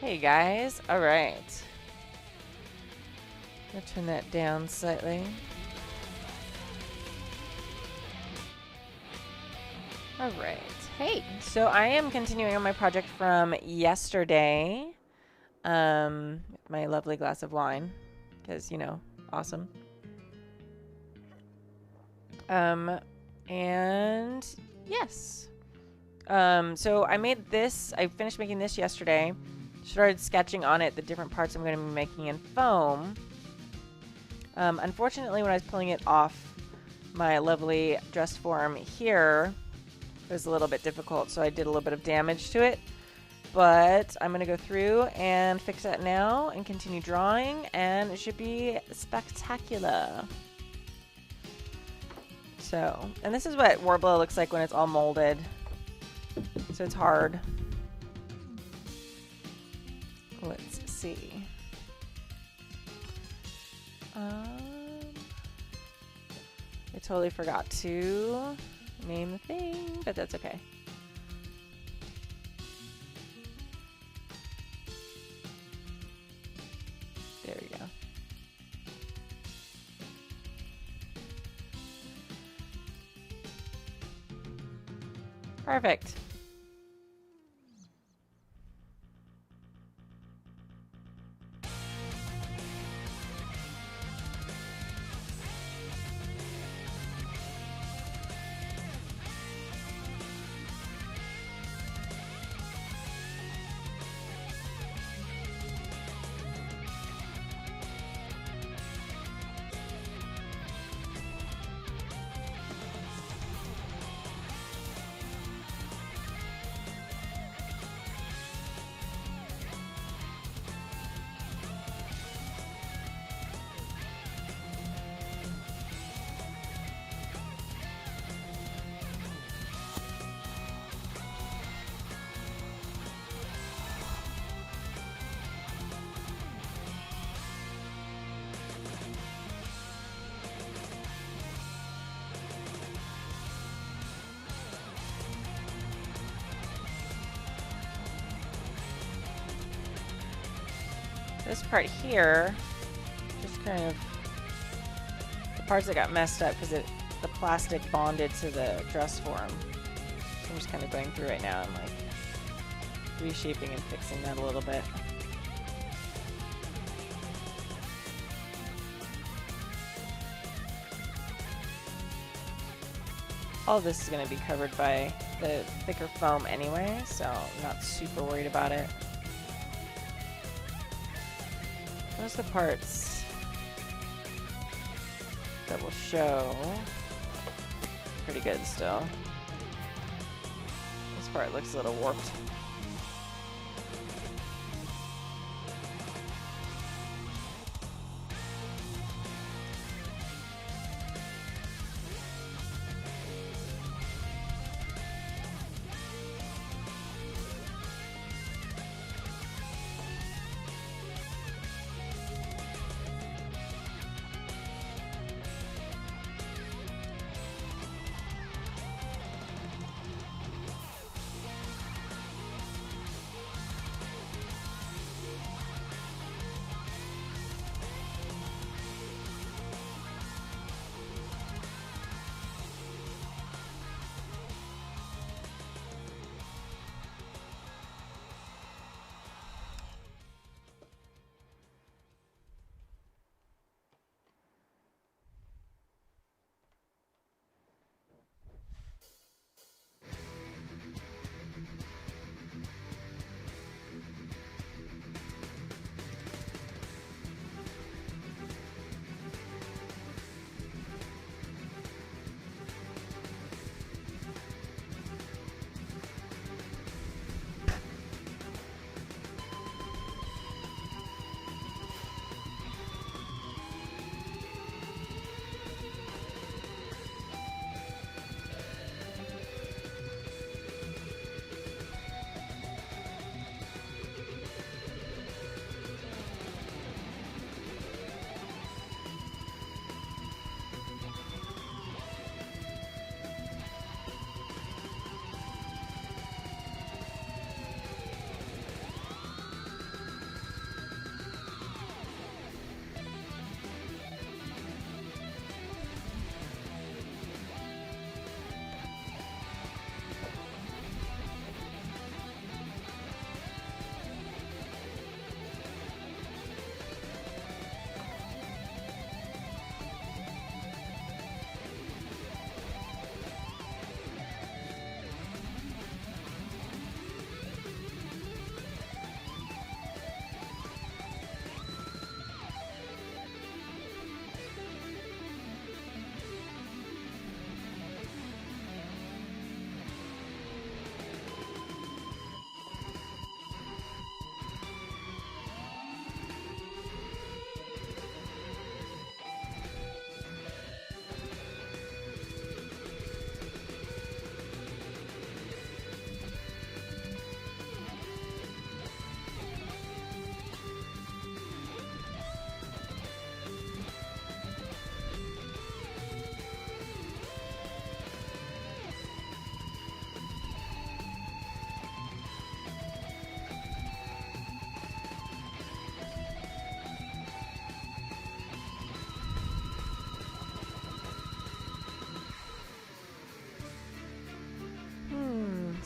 Hey guys, alright. I'm gonna turn that down slightly. Alright. Hey, so I am continuing on my project from yesterday. With my lovely glass of wine. Because, awesome. And yes. So I made this, I finished making this yesterday. Started sketching on it the different parts I'm going to be making in foam. Unfortunately, when I was pulling it off my lovely dress form here, it was a little bit difficult, so I did a little bit of damage to it. But I'm going to go through and fix that now and continue drawing, and it should be spectacular. So, and this is what Worbla looks like when it's all molded. So it's hard. Let's see. I totally forgot to name the thing, but that's okay. There we go. Perfect. This part here, just kind of the parts that got messed up because the plastic bonded to the dress form. So I'm just kind of going through right now and like reshaping and fixing that a little bit. All of this is going to be covered by the thicker foam anyway, so I'm not super worried about it. Those are the parts that will show pretty good still. This part looks a little warped.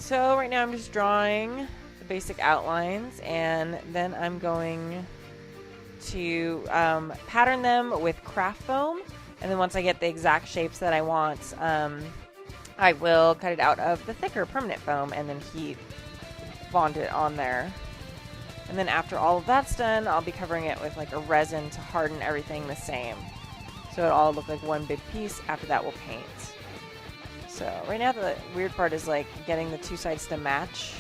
So right now I'm just drawing the basic outlines, and then I'm going to pattern them with craft foam, and then once I get the exact shapes that I want, I will cut it out of the thicker permanent foam and then heat bond it on there. And then after all of that's done, I'll be covering it with like a resin to harden everything the same, so it'll all look like one big piece. After that, we'll paint. So right now the weird part is like getting the two sides to match.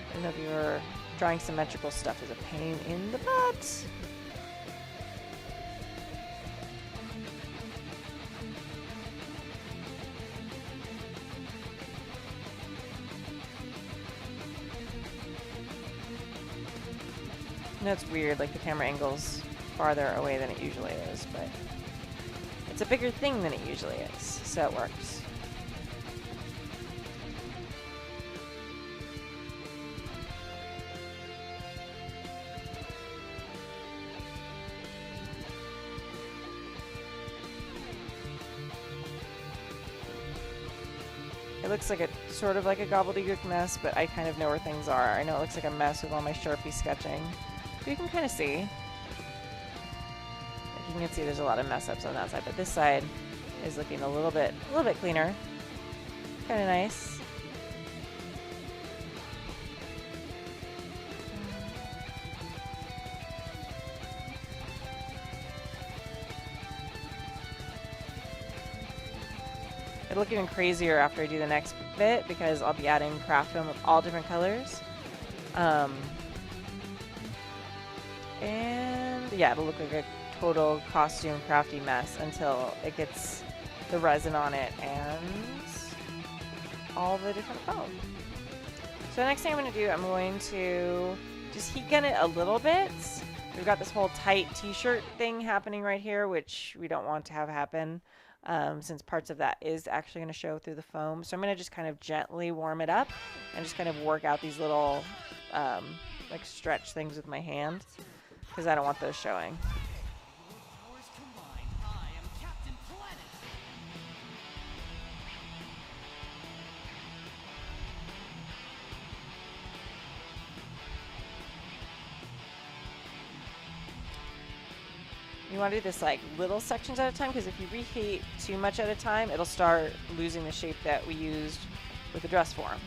I don't know if you're drawing symmetrical stuff is a pain in the butt. I know it's weird, like the camera angle's farther away than it usually is, but it's a bigger thing than it usually is, so it works. It looks like sort of like a gobbledygook mess, but I kind of know where things are. I know it looks like a mess with all my Sharpie sketching. But you can kind of see. Like you can see there's a lot of mess ups on that side, but this side is looking a little bit cleaner. Kind of nice. It'll look even crazier after I do the next bit because I'll be adding craft foam of all different colors. And yeah, it'll look like a total costume crafty mess until it gets the resin on it and all the different foam. So the next thing I'm going to do, I'm going to just heat gun it a little bit. We've got this whole tight t-shirt thing happening right here, which we don't want to have happen. Since parts of that is actually going to show through the foam. So I'm going to just kind of gently warm it up and just kind of work out these little like stretch things with my hand because I don't want those showing. You want to do this like little sections at a time because if you reheat too much at a time, it'll start losing the shape that we used with the dress form.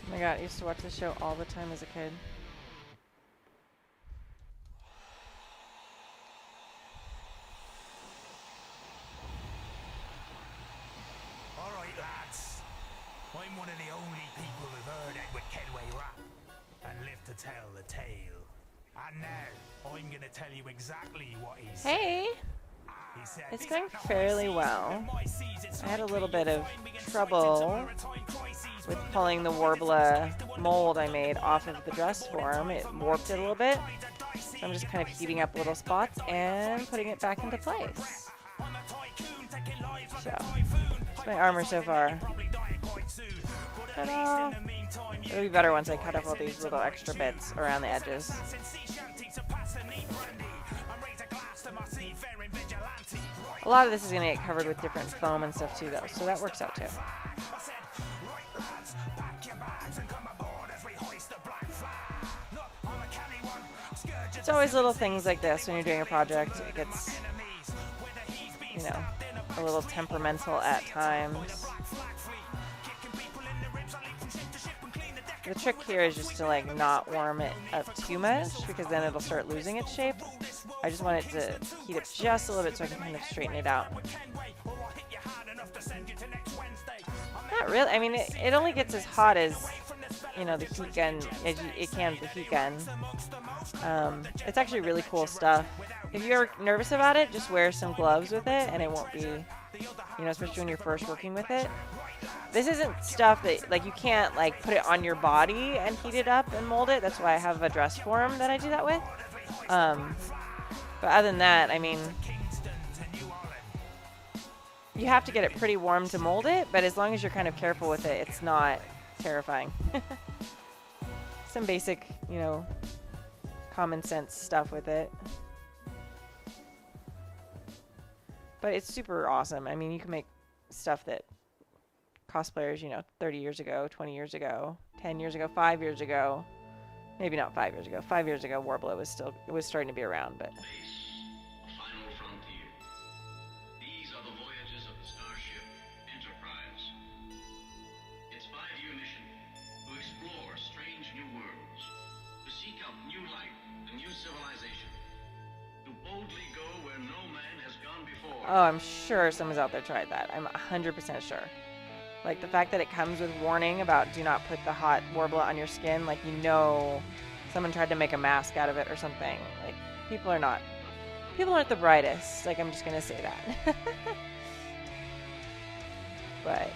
Oh my god, I used to watch this show all the time as a kid. Alright lads, I'm one of the only people who've heard Edward Kenway rap and lived to tell the tale. And now, I'm gonna tell you exactly what he said. Hey! It's going fairly well. I had a little bit of trouble with pulling the Worbla mold I made off of the dress form. It warped it a little bit. So I'm just kind of heating up little spots and putting it back into place. So my armor so far. Ta-da! It'll be better once I cut off all these little extra bits around the edges. A lot of this is going to get covered with different foam and stuff too, though, so that works out too. It's always little things like this when you're doing a project. It gets, you know, a little temperamental at times. The trick here is just to like not warm it up too much because then it'll start losing its shape. I just want it to heat up just a little bit so I can kind of straighten it out. Not really. I mean, it only gets as hot as, you know, the heat gun, it can with the heat gun. It's actually really cool stuff. If you're nervous about it, just wear some gloves with it and it won't be, you know, especially when you're first working with it. This isn't stuff that, like, you can't, like, put it on your body and heat it up and mold it. That's why I have a dress form that I do that with. But other than that, I mean, you have to get it pretty warm to mold it, but as long as you're kind of careful with it, it's not terrifying. Some basic, you know, common sense stuff with it. But it's super awesome. I mean, you can make stuff that cosplayers, you know, 30 years ago, 20 years ago, 10 years ago, 5 years ago, maybe not 5 years ago. 5 years ago, Worbla was starting to be around, but. A final frontier. These are the voyages of the starship Enterprise. Its 5-year mission: to explore strange new worlds, to seek out new life and new civilization, to boldly go where no man has gone before. Oh, I'm sure someone's out there tried that. I'm 100% sure. Like, the fact that it comes with warning about do not put the hot Worbla on your skin, like, you know someone tried to make a mask out of it or something. Like, people aren't the brightest. Like, I'm just going to say that. But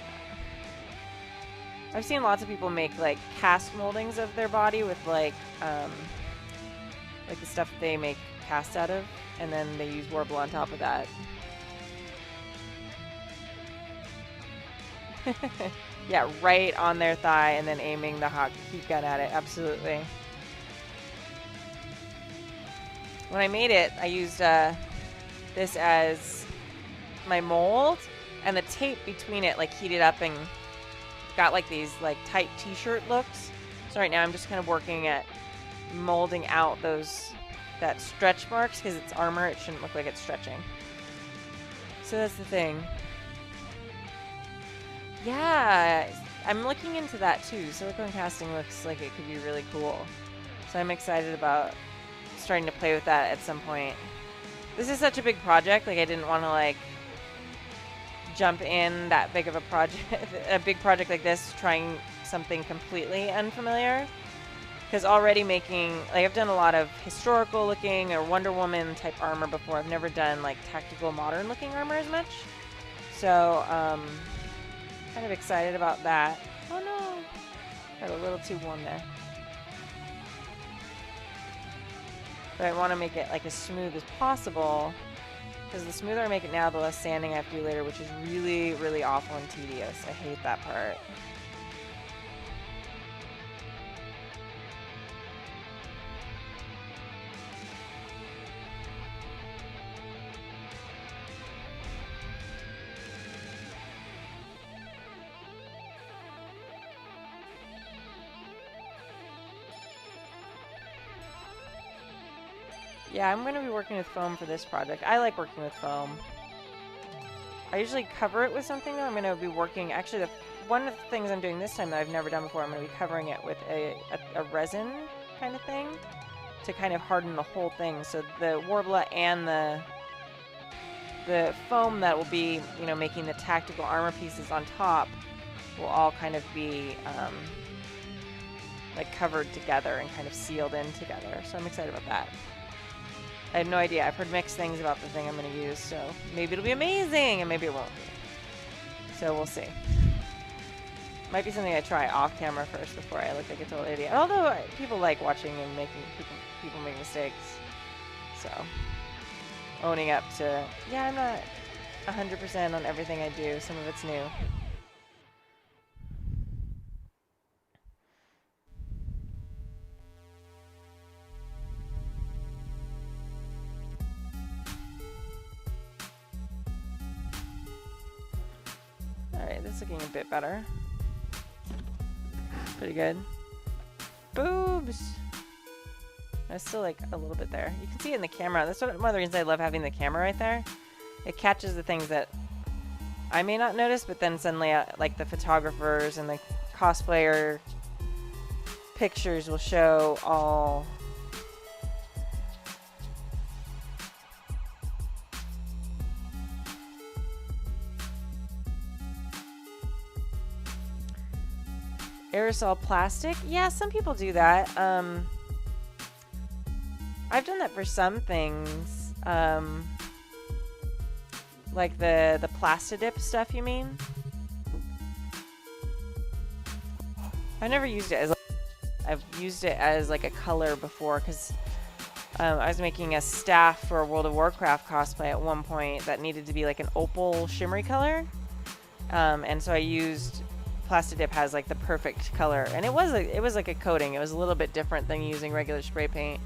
I've seen lots of people make, like, cast moldings of their body with, like the stuff that they make casts out of, and then they use Worbla on top of that. Yeah, right on their thigh and then aiming the hot heat gun at it. Absolutely. When I made it, I used this as my mold, and the tape between it like heated up and got like these like tight t-shirt looks. So right now I'm just kind of working at molding out that stretch marks because it's armor. It shouldn't look like it's stretching. So that's the thing. Yeah, I'm looking into that too. Silicone casting looks like it could be really cool. So I'm excited about starting to play with that at some point. This is such a big project. Like, I didn't want to like jump in that big of a project, a big project like this, trying something completely unfamiliar. Because already making, like, I've done a lot of historical looking or Wonder Woman type armor before. I've never done like tactical modern looking armor as much. So, kind of excited about that. Oh no! Got a little too warm there. But I want to make it like as smooth as possible, because the smoother I make it now, the less sanding I have to do later, which is really, really awful and tedious. I hate that part. Yeah, I'm going to be working with foam for this project. I like working with foam. I usually cover it with something, though. I'm going to be working... Actually, one of the things I'm doing this time that I've never done before, I'm going to be covering it with a resin kind of thing to kind of harden the whole thing. So the Worbla and the foam that will be, you know, making the tactical armor pieces on top will all kind of be, like, covered together and kind of sealed in together. So I'm excited about that. I have no idea. I've heard mixed things about the thing I'm going to use, so maybe it'll be amazing, and maybe it won't be. So we'll see. Might be something I try off camera first before I look like a total idiot. Although people like watching and making people make mistakes. So owning up to, yeah, 100% on everything I do. Some of it's new. Alright, this is looking a bit better. Pretty good. Boobs! I still like a little bit there. You can see it in the camera. That's one of the reasons I love having the camera right there. It catches the things that I may not notice, but then suddenly, like the photographers and the cosplayer pictures will show all. Aerosol plastic? Yeah, some people do that. I've done that for some things. Like the Plastidip stuff, you mean? I've never used it as... I've used it as like a color before, because I was making a staff for a World of Warcraft cosplay at one point that needed to be like an opal shimmery color. And so I used... Plastidip has like the perfect color, and it was like a coating. It was a little bit different than using regular spray paint.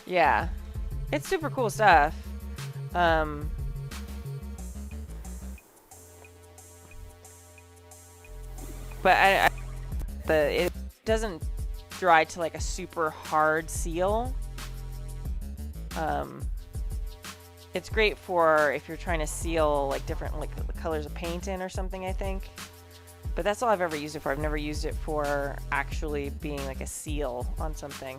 Yeah, it's super cool stuff. But it doesn't dry to like a super hard seal. It's great for if you're trying to seal like different like colors of paint in or something, I think. But that's all I've ever used it for. I've never used it for actually being like a seal on something.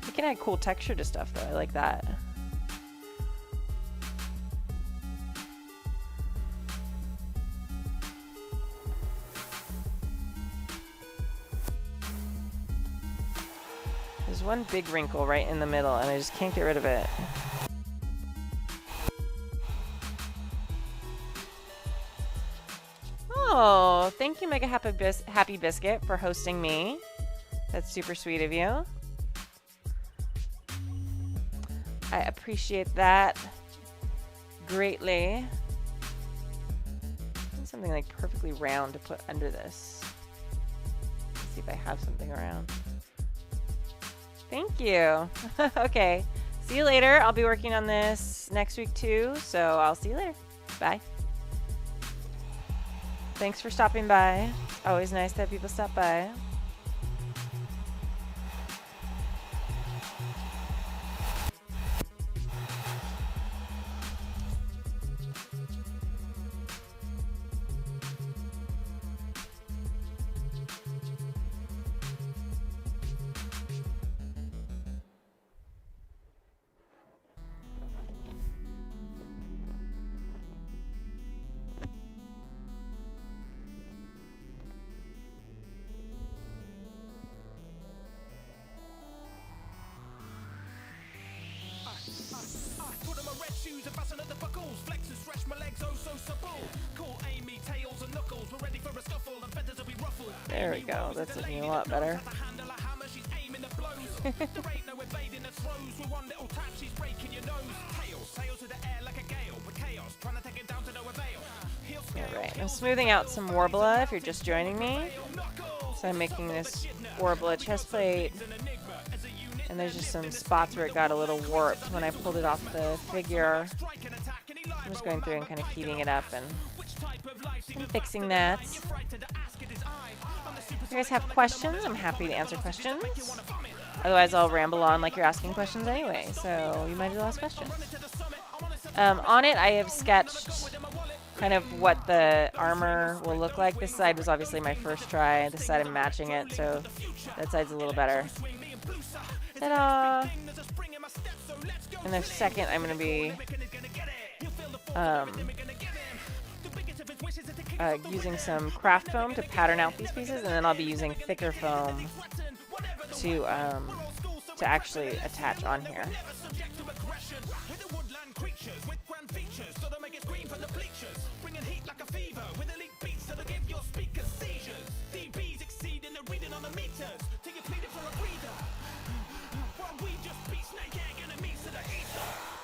You can add cool texture to stuff though. I like that. There's one big wrinkle right in the middle, and I just can't get rid of it. Oh, thank you, Mega Happy Biscuit, for hosting me. That's super sweet of you. I appreciate that greatly. Something like perfectly round to put under this. Let's see if I have something around. Thank you. Okay. See you later. I'll be working on this next week too, so I'll see you later. Bye. Thanks for stopping by. It's always nice to have people stop by. There we go. That's looking a lot better. Alright, I'm smoothing out some Worbla if you're just joining me. So I'm making this Worbla chest plate. And there's just some spots where it got a little warped when I pulled it off the figure. I'm just going through and kind of heating it up and fixing that. If you guys have questions, I'm happy to answer questions. Otherwise, I'll ramble on like you're asking questions anyway, so you might as well ask questions. On it, I have sketched kind of what the armor will look like. This side was obviously my first try. This side I'm matching it, so that side's a little better. Ta-da! And the second, I'm going to be using some craft foam to pattern out these pieces, and then I'll be using thicker foam to actually attach on here.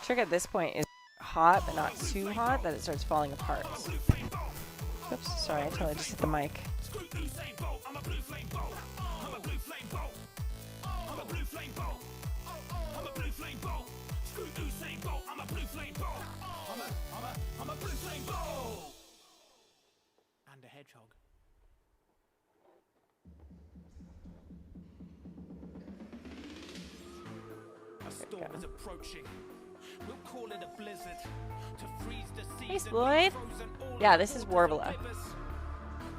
Trick at this point is hot, but not too hot that it starts falling apart. Oops, sorry, I totally just hit the mic. And a hedgehog. A storm is approaching. We'll call it a blizzard. To freeze the season. Hey, Floyd. Yeah, this is Worbla.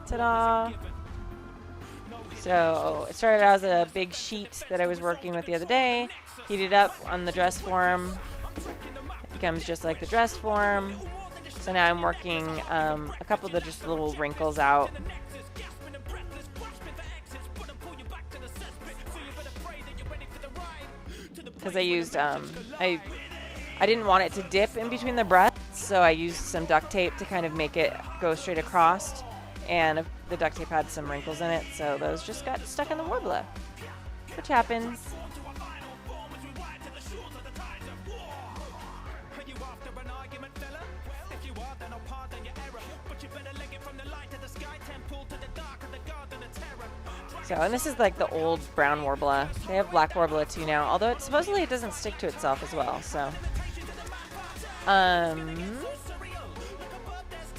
Ta-da! So, it started out as a big sheet that I was working with the other day. Heated up on the dress form. It becomes just like the dress form. So now I'm working a couple of the just little wrinkles out. Because I used, I didn't want it to dip in between the breaths, so I used some duct tape to kind of make it go straight across. And the duct tape had some wrinkles in it, so those just got stuck in the Worbla. Which happens. So, and this is like the old brown Worbla. They have black Worbla too now, although it supposedly it doesn't stick to itself as well, so.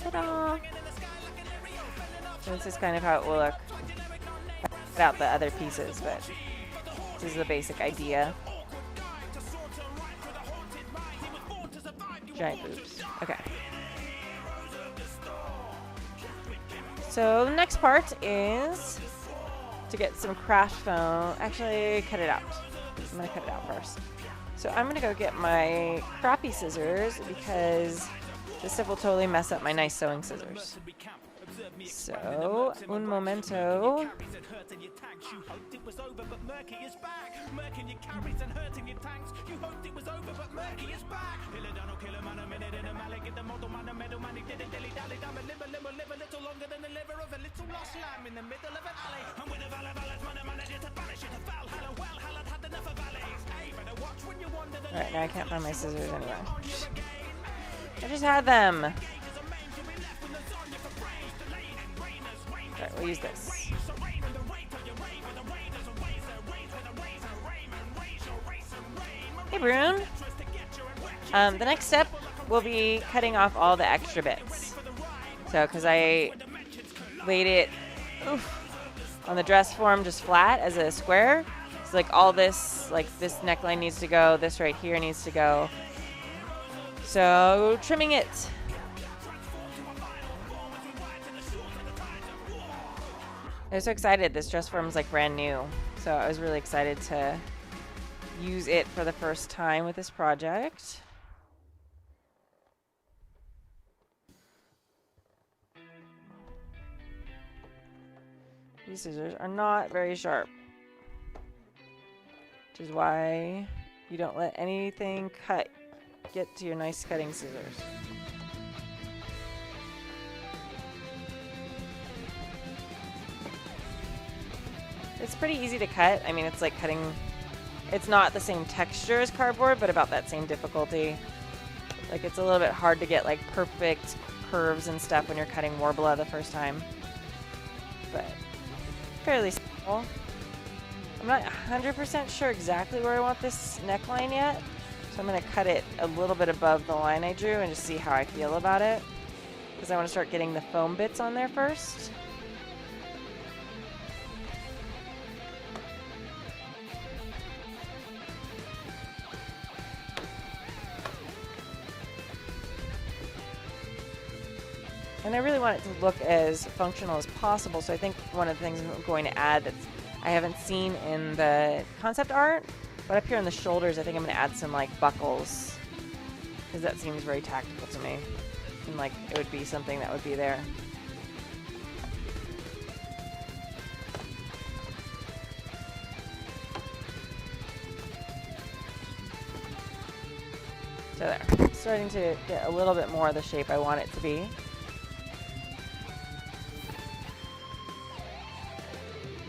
Ta-da! So this is kind of how it will look without the other pieces, but this is the basic idea. Giant boobs. Okay. So the next part is to get some craft foam. Actually, cut it out. I'm going to cut it out first. So I'm going to go get my crappy scissors because this stuff will totally mess up my nice sewing scissors. So, un momento. Alright, now I can't find my scissors anywhere. I just had them. Alright, we'll use this. Hey, Brune. The next step will be cutting off all the extra bits. So, because I laid it on the dress form just flat as a square. So, like, all this, like, this neckline needs to go. This right here needs to go. So, trimming it. I was so excited. This dress form is like brand new. So I was really excited to use it for the first time with this project. These scissors are not very sharp, which is why you don't let anything get to your nice cutting scissors. It's pretty easy to cut. I mean, it's like cutting, it's not the same texture as cardboard, but about that same difficulty. Like, it's a little bit hard to get like perfect curves and stuff when you're cutting Worbla the first time, but fairly simple. I'm not 100% sure exactly where I want this neckline yet, so I'm going to cut it a little bit above the line I drew and just see how I feel about it, because I want to start getting the foam bits on there first. And I really want it to look as functional as possible, so I think one of the things I'm going to add that I haven't seen in the concept art, but up here on the shoulders I think I'm going to add some like buckles, because that seems very tactical to me, and like it would be something that would be there. So there, starting to get a little bit more of the shape I want it to be.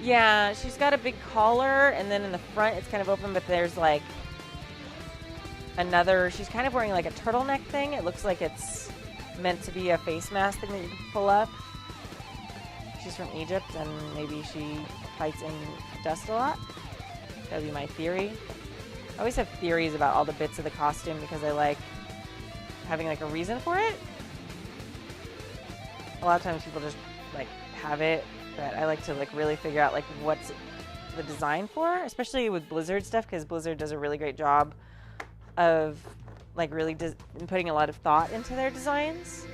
Yeah, she's got a big collar, and then in the front it's kind of open, but there's like another, she's kind of wearing like a turtleneck thing. It looks like it's meant to be a face mask thing that you can pull up. She's from Egypt, and maybe she fights in dust a lot. That would be my theory. I always have theories about all the bits of the costume because I like having like a reason for it. A lot of times people just like have it, but I like to like really figure out like what's the design for, especially with Blizzard stuff, because Blizzard does a really great job of like really putting a lot of thought into their designs.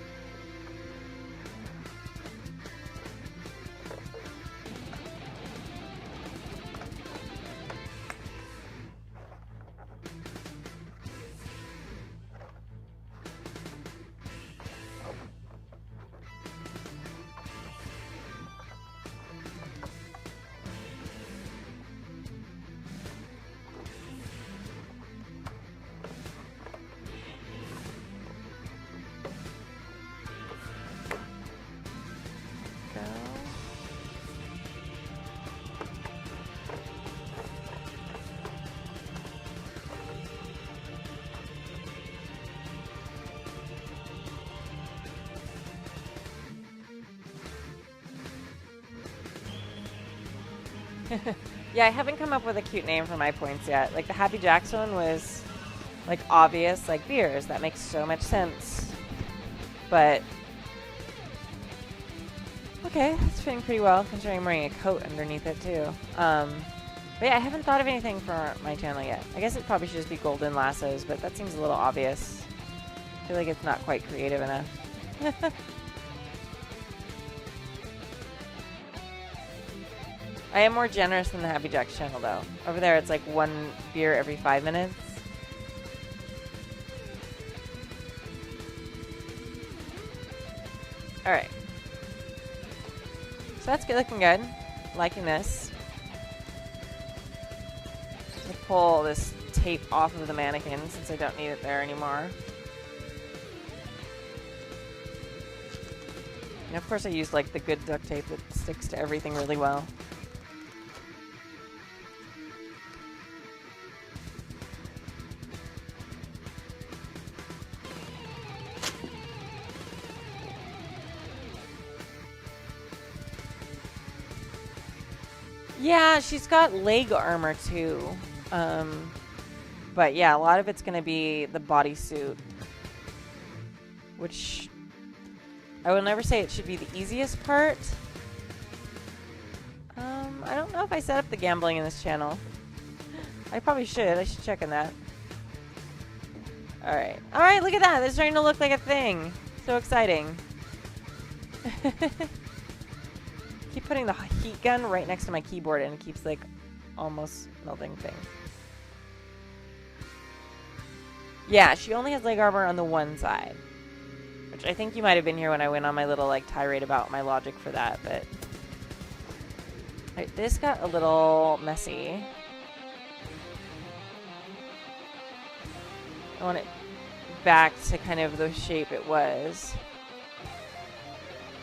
Yeah, I haven't come up with a cute name for my points yet. Like the Happy Jacks one was like obvious, like beers. That makes so much sense. But okay, it's fitting pretty well considering I'm wearing a coat underneath it too. But yeah, I haven't thought of anything for my channel yet. I guess it probably should just be golden lassos, but that seems a little obvious. I feel like it's not quite creative enough. I am more generous than the Happy Jacks channel, though. Over there, it's like one beer every 5 minutes. Alright. So that's good, looking good. Liking this. I'm gonna pull this tape off of the mannequin since I don't need it there anymore. And of course I used like the good duct tape that sticks to everything really well. Yeah, she's got leg armor too. But yeah, a lot of it's going to be the bodysuit. Which I will never say it should be the easiest part. I don't know if I set up the gambling in this channel. I probably should. I should check on that. Alright. Alright, look at that. It's starting to look like a thing. So exciting. Keep putting the heat gun right next to my keyboard and it keeps like almost melting things. Yeah, she only has leg armor on the one side. Which I think you might have been here when I went on my little like tirade about my logic for that, but right, this got a little messy. I want it back to kind of the shape it was.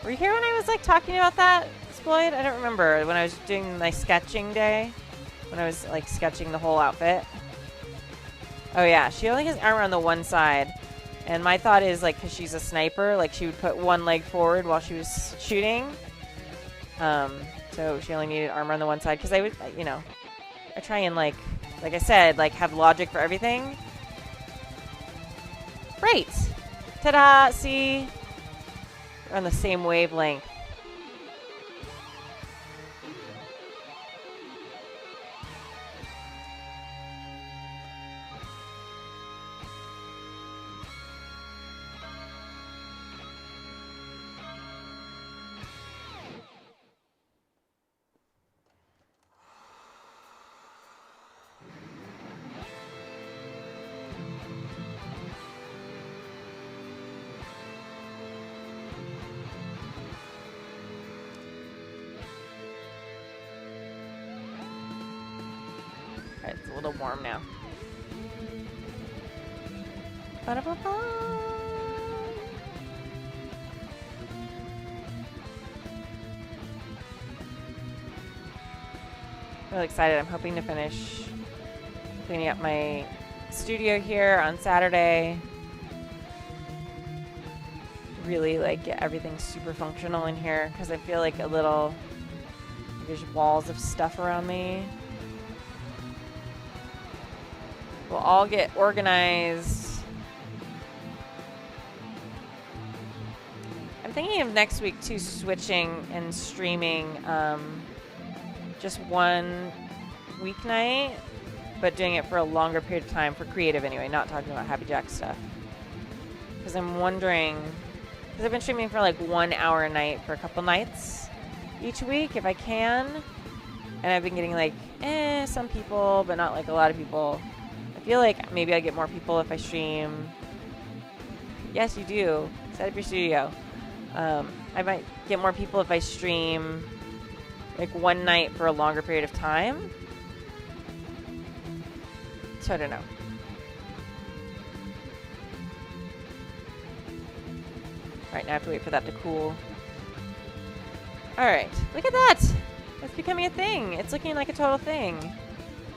Were you here when I was like talking about that, Exploit? I don't remember. When I was doing my sketching day, when I was like sketching the whole outfit. Oh yeah, she only has armor on the one side. And my thought is like, cause she's a sniper, like she would put one leg forward while she was shooting. So she only needed armor on the one side. Cause I would, you know, I try and like I said, like have logic for everything. Great. Ta-da, see? We're on the same wavelength. Alright, it's a little warm now. Ba-da-ba-ba. Really excited. I'm hoping to finish cleaning up my studio here on Saturday. Really like get everything super functional in here because I feel like there's walls of stuff around me. We'll all get organized. I'm thinking of next week too, switching and streaming just one weeknight, but doing it for a longer period of time for creative anyway, not talking about Happy Jack stuff. Because I'm wondering, because I've been streaming for like 1 hour a night for a couple nights each week if I can. And I've been getting like, some people, but not like a lot of people. I feel like maybe I get more people if I stream. Yes, you do. Set up your studio. I might get more people if I stream like one night for a longer period of time. So I don't know. Alright, now I have to wait for that to cool. Alright, look at that! It's becoming a thing. It's looking like a total thing.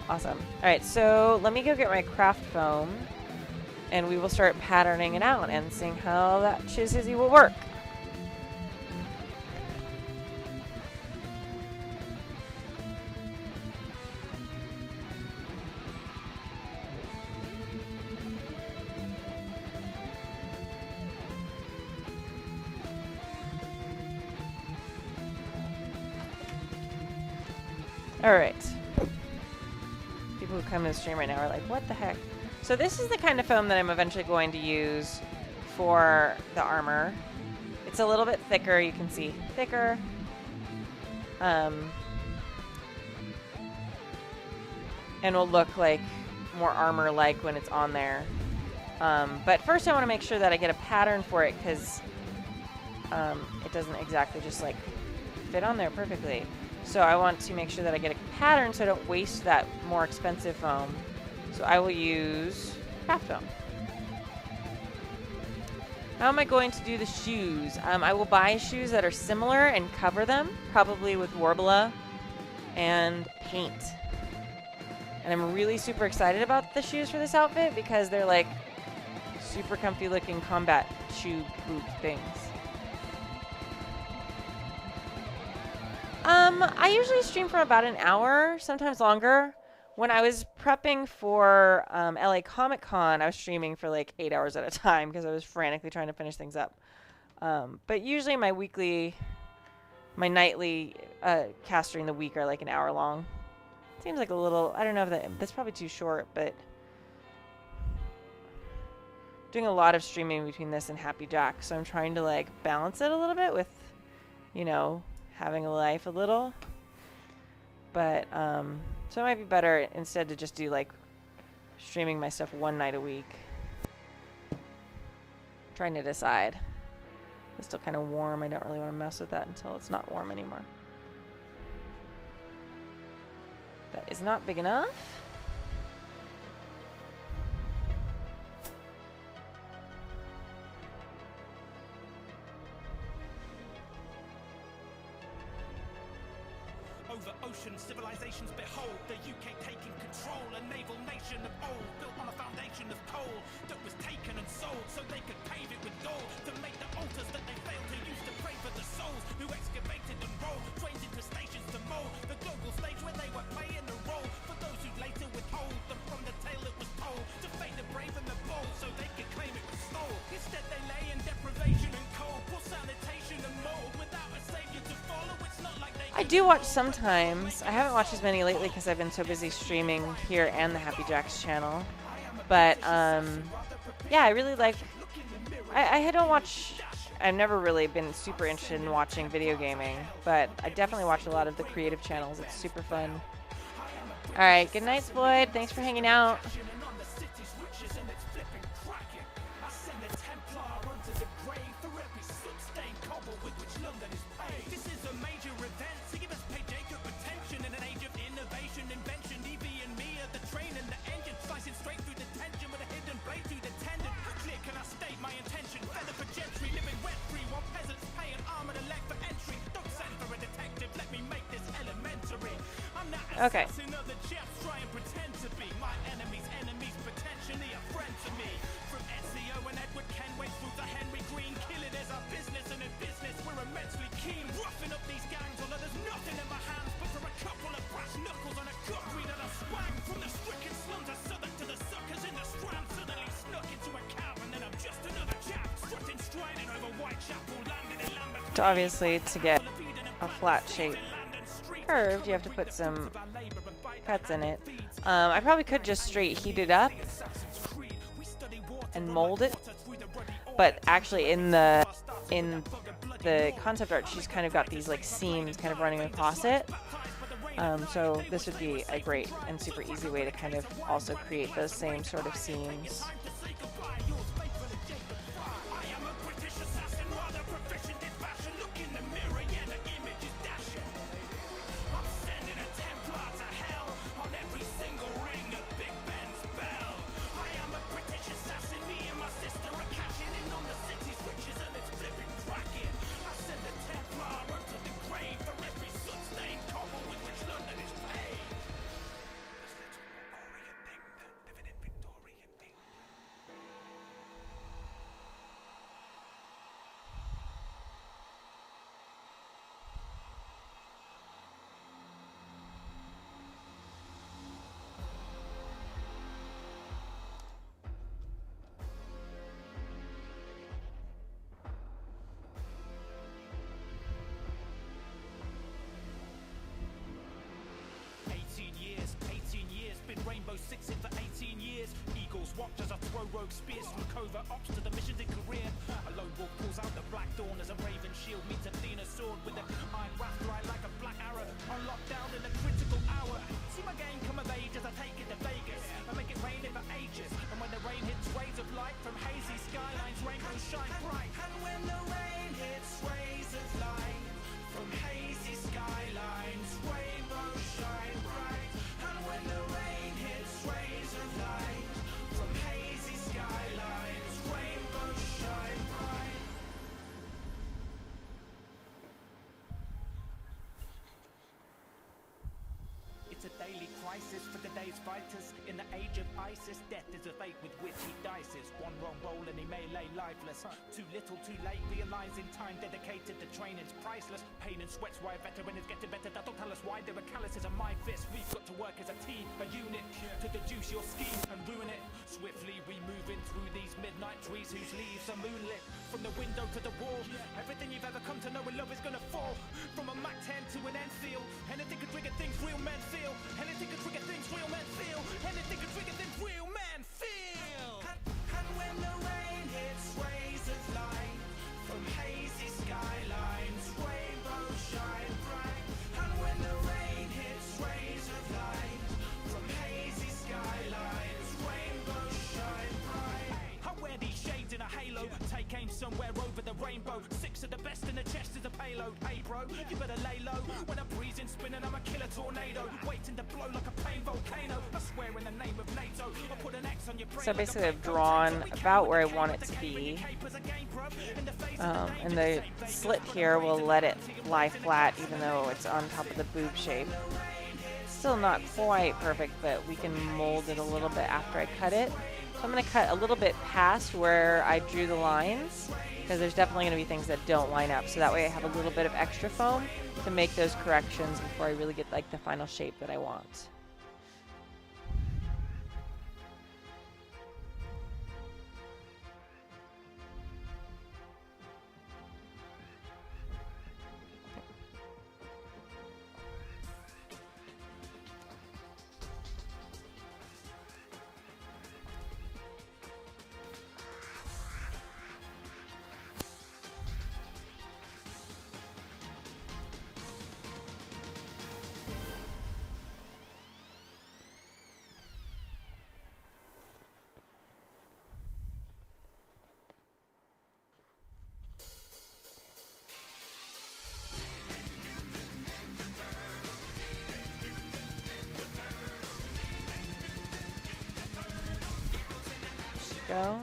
Awesome. Alright, so let me go get my craft foam and we will start patterning it out and seeing how that Shizzy will work. Alright. People who come to the stream right now are like, what the heck? So this is the kind of foam that I'm eventually going to use for the armor. It's a little bit thicker, you can see. Thicker. And will look like more armor-like when it's on there. But first I want to make sure that I get a pattern for it because it doesn't exactly just like fit on there perfectly. So I want to make sure that I get a pattern so I don't waste that more expensive foam. So I will use craft foam. How am I going to do the shoes? I will buy shoes that are similar and cover them, probably with Worbla and paint. And I'm really super excited about the shoes for this outfit because they're like super comfy looking combat shoe boot things. I usually stream for about an hour, sometimes longer. When I was prepping for LA Comic Con, I was streaming for like 8 hours at a time because I was frantically trying to finish things up. But usually my nightly casts during the week are like an hour long. Seems like a little, I don't know if that's probably too short, but doing a lot of streaming between this and Happy Jack, so I'm trying to like balance it a little bit with, having a life a little. But so it might be better instead to just do like streaming my stuff one night a week. Trying to decide. It's still kind of warm. I don't really want to mess with that until it's not warm anymore. That is not big enough. Over ocean civilizations behold the UK taking control, a naval nation of old built on a foundation of coal that was taken and sold so they could pave it with gold to make the altars that they failed to use to pray for the souls who excavated and rolled trains into stations to mold the global stage where they were playing a role for those who later withhold them from the tale that was told to fade the brave and the bold so they could claim it was stole. Instead they lay in deprivation and cold, poor sanitation and mold without a savior to follow. It's not like they I do watch sometimes. I haven't watched as many lately because I've been so busy streaming here and the Happy Jacks channel. But, yeah, I really like... I don't watch... I've never really been super interested in watching video gaming, but I definitely watch a lot of the creative channels. It's super fun. Alright, good night, Floyd. Thanks for hanging out. Okay. Obviously, to get a flat shape curved, you have to put some cuts in it. I probably could just straight heat it up and mold it, but actually in the concept art, she's kind of got these like seams kind of running across it. So this would be a great and super easy way to kind of also create those same sort of seams. Watch as I throw rogue spears from covert ops to the missions in career. A lone wolf pulls out the black dawn as a raven shield meets Athena's sword with an iron wrath right like a black arrow. On lockdown in a critical hour. See my game come of age as I take it to Vegas. I make it rain for ages. And when the rain hits rays of light from hazy skylines, rainbows shine bright. And when the rain hits rays of light from hazy skylines, rainbows shine bright. And when the rain hits rays of light from hazy skylines, rainbows shine bright. It's a daily crisis for today's fighters. In the age of ISIS, death is a fate with which he dices. One wrong roll and he may lay lifeless. Too little, too late, realizing time dedicated to training's priceless. Pain and sweat's why a veteran is getting better. That don't tell us why there are calluses on my fist. We've got to work as a team, a unit, to deduce your scheme and ruin it. Swiftly we moving through these midnight trees whose leaves are moonlit. From the window to the wall, everything you've ever come to know in love is gonna fall. From a Mac 10 to an Enfield, anything could trigger things real men feel. Anything could trigger things real men feel. Anything could trigger things real men feel. And when the rain hits rays of light from hazy skylines, rainbows shine bright. And when the rain hits rays of light from hazy skylines, rainbows shine bright. I wear these shades in a halo, take aim somewhere over the rainbow. Six of the best in the chest is a payload. Hey bro, you better lay low. When I'm breezing, spinning, I'm a killer tornado, waiting to blow like a plain volcano. I swear in the name of NATO, I'll put an X on your brain. So basically I've drawn about where I want it to be. And the slit here will let it lie flat even though it's on top of the boob shape. Still not quite perfect, but we can mold it a little bit after I cut it. So I'm going to cut a little bit past where I drew the lines, because there's definitely going to be things that don't line up. So that way I have a little bit of extra foam to make those corrections before I really get like the final shape that I want. Go.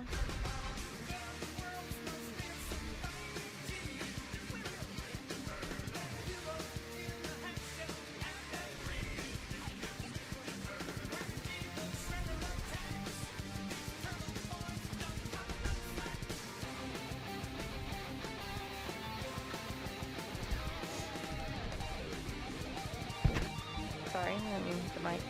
Sorry, I didn't mean to hit the mic.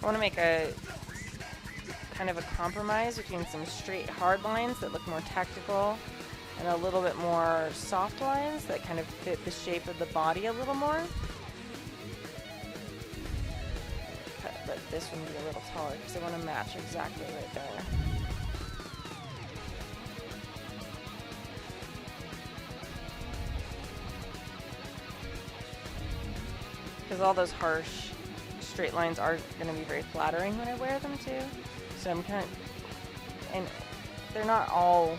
want to make a kind of a compromise between some straight hard lines that look more tactical and a little bit more soft lines that kind of fit the shape of the body a little more. But this one be a little taller because I want to match exactly right there. Because all those harsh straight lines are going to be very flattering when I wear them too. So I'm kind of, and they're not all,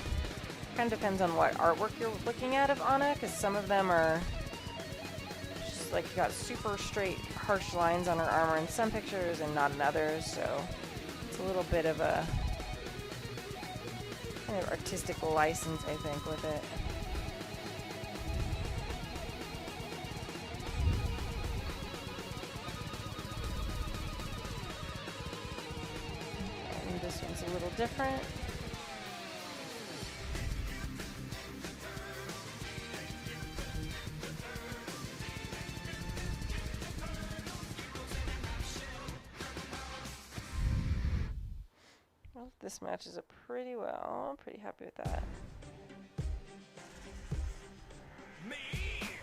kind of depends on what artwork you're looking at of Anna, because some of them are just like got super straight harsh lines on her armor in some pictures and not in others, so it's a little bit of a kind of artistic license, I think, with it. And this one's a little different. Well, this matches up pretty well. I'm pretty happy with that. Me,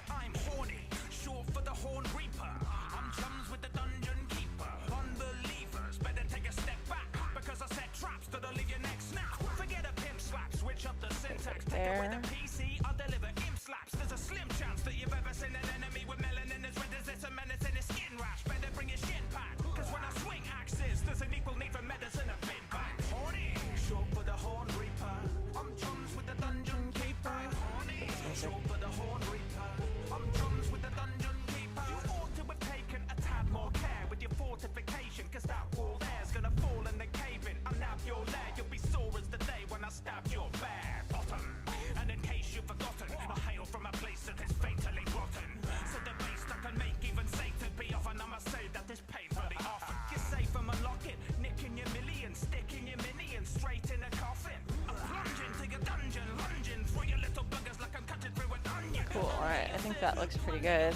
I'm horny, short for the Horn Reaper. I'm chums with the Dungeon Keeper. Unbelievers better take a step back, because I set traps that'll leave your neck snap. Forget a pimp slap, switch up the syntax. Take away the PC, I'll deliver imp slaps. There's a slim chance that you've ever seen an enemy with melanin as red as this, a menace in his skin rash. Better bring your shin pad, because when I swing axes, there's an equal need for medicine and bin bag. Horny, short for the Horn Reaper. I'm chums with the Dungeon Keeper. Horny, short for the Horn Reaper. I'm chums with the Dungeon Keeper. You ought to have taken a tad more care with your fortification, cause that wall there's gonna fall and then cave in. I'll nab your lair, you'll be sore as the day when I stabbed your bare bottom. And in case you've forgotten, I hail from a place that is fatally rotten. So the base that can make even Satan be off, and I must say that is painfully often. You're safe from a lock-in, nicking your millions, sticking your minions straight in a coffin. I'm plunging to your dungeon, lunging through your little buggers like I'm cutting through an onion. Cool, alright, I think that looks pretty good.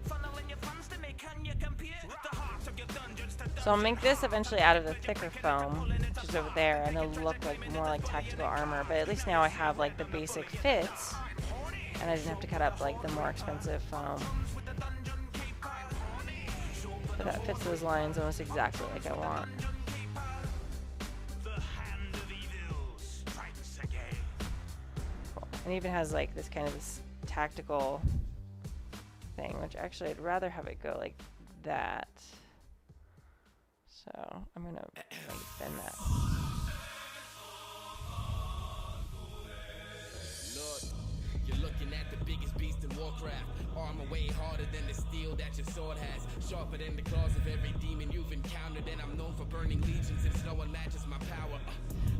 Funneling your funds to me, can you compare the heart of your dungeons to So I'll make this eventually out of the thicker foam, which is over there, and it'll look like more like tactical armor, but at least now I have like the basic fits, and I didn't have to cut up like the more expensive foam. But that fits those lines almost exactly like I want. the hand of evil strikes again. Cool. And it even has like this kind of this tactical thing, which actually I'd rather have it go like that. So I'm gonna like bend that. Look, you're looking at the biggest beast in Warcraft. Armor way harder than the steel that your sword has. Sharper than the claws of every demon you've encountered. And I'm known for burning legions, and no one matches my power.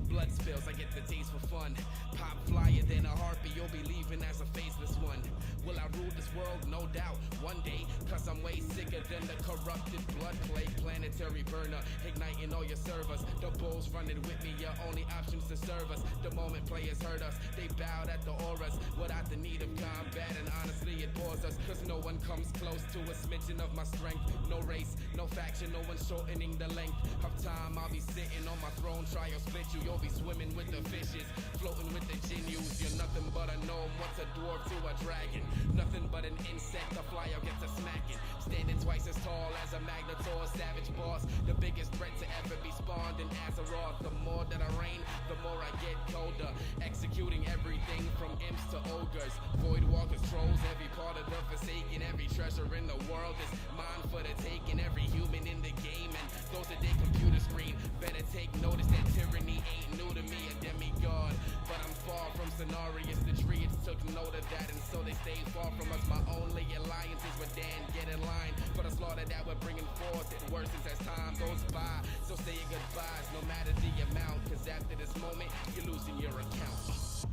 Blood spills, I get the taste for fun. Pop flyer than a harpy, you'll be leaving as a faceless one. Will I rule this world? No doubt, one day. Cause I'm way sicker than the corrupted blood plague. Planetary burner, igniting all your servers. The bulls running with me, your only options to serve us. The moment players hurt us, they bowed at the auras. Without the need of combat, and honestly it bores us. Cause no one comes close to a smidgen of my strength. No race, no faction, no one shortening the length of time. I'll be sitting on my throne, try or split you. You'll be swimming with the fishes, floating with the Jinnus. You're nothing but a gnome, what's a dwarf to a dragon? Nothing but an insect, a flyer gets a smacking. Standing twice as tall as a Magnetor, savage boss. The biggest threat to ever be spawned in Azeroth. The more that I reign, the more I get colder. Executing everything from imps to ogres. Void walkers, trolls, every part of the Forsaken. Every treasure in the world is mine for the taking. Every human in the game and those at their computer screen. Better take notice that tyranny ain't new to me, a demigod. But I'm far from Cenarius, the trees took note of that, and so they stayed far from us. My only alliance is with Dan, get in line for the slaughter that we're bringing forth. It worsens as time goes by, so say your goodbyes no matter the amount. Cause after this moment, you're losing your account.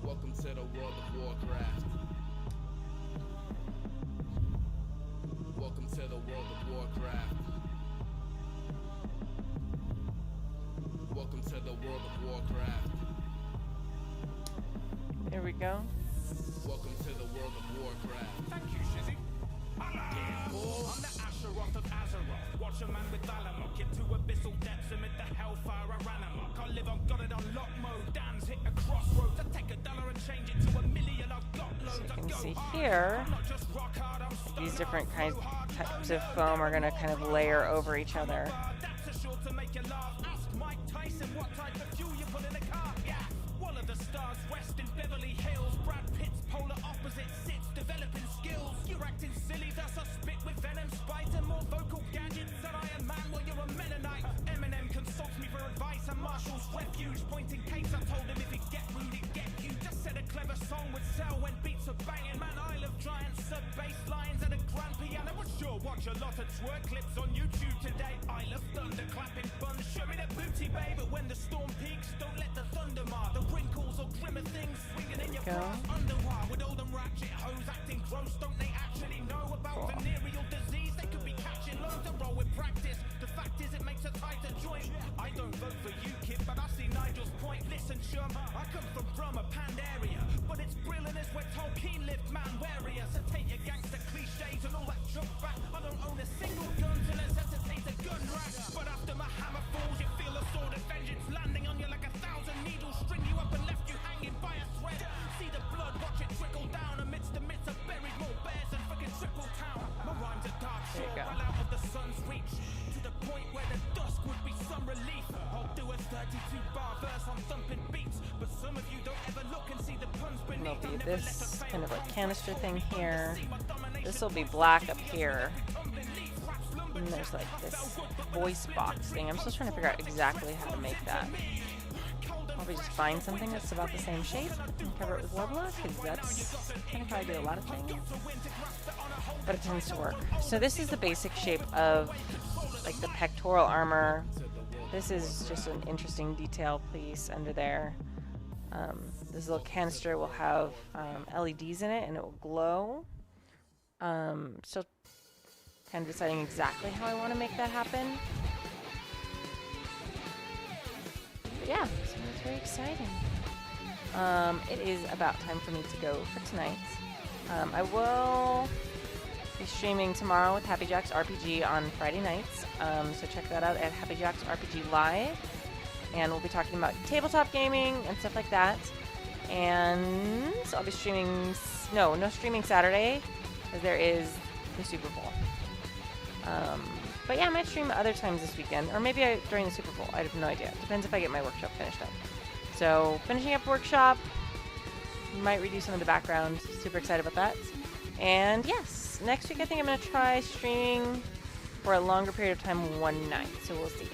Welcome to the world of Warcraft. Welcome to the world of Warcraft. Welcome to the world of Warcraft. There we go. Welcome to the world of Warcraft. Thank you, Shizzy. I'm the Asheroth of Azeroth. Watch a man with Valamock into abyssal depths amid the hellfire I ran amok. I live on got it on lock mode. Dan's hit a crossroads. I take $1 and change it to $1 million. I've got loads. You can see here, these different types of foam are going to kind of layer over each other. That's a sure to make you laugh. Ask Mike Tyson what type of fuel you put in a car. Yeah. One of the stars west in Beverly Hills. Brad Pitt's polar opposite sits developing skills. You're acting silly, thus I spit with venom spite and more vocal gadgets than Iron Man while you're a Mennonite. Eminem consults me for advice and Marshall's refuge. Pointing case, I told him if he'd get rude, he'd get you. Just said a clever song would sell when beats are banging. Man, Isle of Giants, sub bass lines and a grand piano. Would sure watch a lot of twerk clips on YouTube today. Isle of Thunder clapping buns, show me the booty, babe. But when the storm peaks, don't let the thunder mar. The wrinkles or grimmer things swinging in your brass underwire. With all them ratchet hoes acting gross, don't they actually know about venereal disease? They could be catching loads of roll with practice. The fact is it makes a tighter joint. I don't vote for you, kid, but I see Nigel's point. Listen, chum, I come from Brummer, Pandaria, but it's brilliant as where Tolkien lived, man, warrior. So take your gangster cliches and all that junk back. I don't own a single gun to necessitate a gun rack, but after my hammer falls, you feel a sword of vengeance landing on you like 1,000 needles, string you up and left you hanging by a thread. See the blood, watch it trickle down amidst the midst of buried more bears than fucking Triple Town. My rhymes are dark, short, well out of the sun's reach, to the point where the dusk would be some relief. I'll do a 32-bar verse on thumping beats, but some of you don't ever look and see the puns beneath. There'll be this kind of like canister thing here. This will be black up here. And there's like this voice box thing. I'm still trying to figure out exactly how to make that. Probably just find something that's about the same shape and cover it with Worbla, because that's kind of how I do a lot of things. But it tends to work. So this is the basic shape of like the pectoral armor. This is just an interesting detail piece under there. This little canister will have LEDs in it and it will glow. Still kind of deciding exactly how I want to make that happen. But yeah, so that's very exciting. It is about time for me to go for tonight. I will be streaming tomorrow with Happy Jacks RPG on Friday nights. So check that out at Happy Jacks RPG Live. And we'll be talking about tabletop gaming and stuff like that. And I'll be streaming, no streaming Saturday, because there is the Super Bowl. But yeah, I might stream other times this weekend, or maybe during the Super Bowl. I have no idea. Depends if I get my workshop finished up. So finishing up workshop, might redo some of the background. Super excited about that. And yes, next week I think I'm going to try streaming for a longer period of time one night. So we'll see.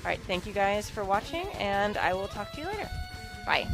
All right, thank you guys for watching, and I will talk to you later. Bye.